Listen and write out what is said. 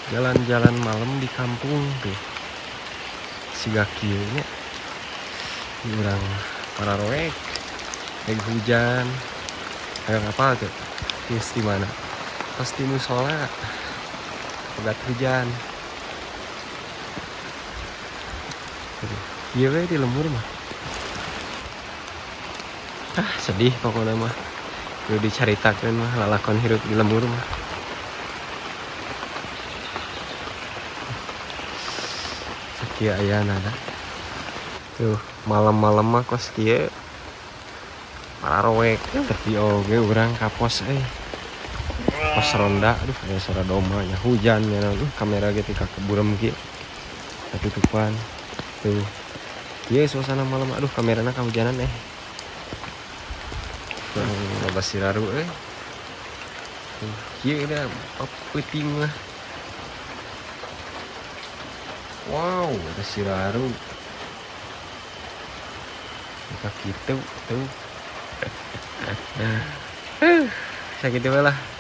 jalan-jalan malam di kampung tuh si gakinya kurang para roek lagi hujan kayak apa tuh di mana pasti musola pegat hujan iya we di lembur mah sedih pokoknya mah udah diceritakan mah lalakon hirup di lembur mah sekia aya nada tuh malam-malam mah kos kieu para roek tapi oge urang ka pos pos ronda aduh aya suara domba nya hujan nya kamera ge tika keburem kieu ketutupan tuh ieu suasana malam aduh kamerana kahujanan loba siraru kieu da peuting mah wow ada siraru kitu tuh sakitu lah